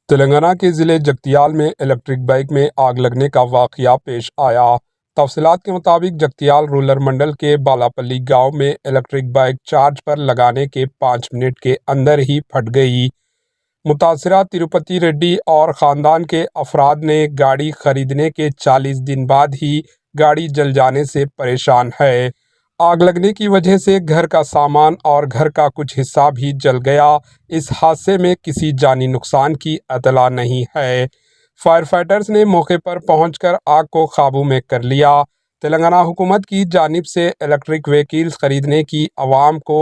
تلنگانہ کے ضلع جگتیال میں الیکٹرک بائک میں آگ لگنے کا واقعہ پیش آیا۔ تفصیلات کے مطابق جگتیال رولر منڈل کے بالاپلی گاؤں میں الیکٹرک بائک چارج پر لگانے کے 5 منٹ کے اندر ہی پھٹ گئی۔ متاثرہ تروپتی ریڈی اور خاندان کے افراد نے گاڑی خریدنے کے 40 دن بعد ہی گاڑی جل جانے سے پریشان ہے۔ آگ لگنے کی وجہ سے گھر کا سامان اور گھر کا کچھ حصہ بھی جل گیا۔ اس حادثے میں کسی جانی نقصان کی اطلاع نہیں ہے۔ فائر فائٹرز نے موقع پر پہنچ کر آگ کو قابو میں کر لیا۔ تلنگانہ حکومت کی جانب سے الیکٹرک وہیکلز خریدنے کی عوام کو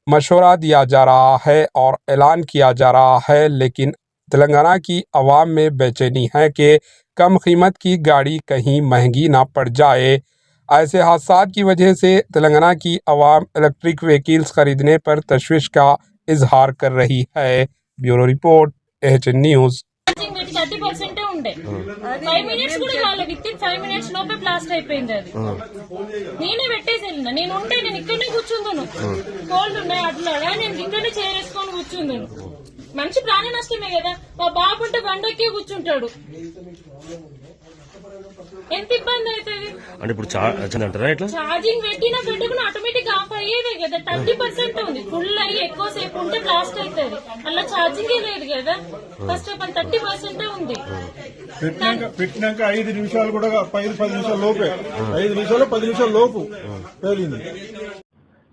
مشورہ دیا جا رہا ہے اور اعلان کیا جا رہا ہے، لیکن تلنگانہ کی عوام میں بے چینی ہے کہ کم قیمت کی گاڑی کہیں مہنگی نہ پڑ جائے۔ ایسے حادثات کی وجہ سے تلنگانہ کی عوام الیکٹرک وہیکلز خریدنے پر تشویش کا اظہار کر رہی ہے۔ Bureau report AHN news. 30% ఉండే 5 మినిట్స్ కూడా కాలే విత్ ఇన్ 5 మినిట్స్ లోపే బ్లాస్ట్ అయిపోయింది అది నేనే పెట్టేసి వెళ్ళిన నేను ఇక్కడనే కూర్చుందును కోల్డ్ ఉన్నాయి అట్లా నేను ఇక్కడనే చేరేసుకొని కూర్చుందును మంచి ప్రాణ నష్టమే కదా మా బాబు ఉంటే బండెక్కి కూర్చుంటాడు ఎంత ఇబ్బంది అవుతుంది అంటే ఇప్పుడు ఛార్జింగ్ పెట్టినా ఆటోమేటిక్ ఆఫ్ అయ్యేదే కదా 30% ఉంది ఫుల్ అయ్యి ఎక్కువసేపు ఉంటే బ్లాస్ట్ అవుతుంది అలా ఛార్జింగ్ లేదు కదా ఫస్ట్ ఆఫ్ ఆల్ 30% ఉంది పెట్టినాక 5 నిమిషాలు కూడా 10 నిమిషాల లోపే 5 నిమిషాలు 10 నిమిషాల లోపు పేలింది।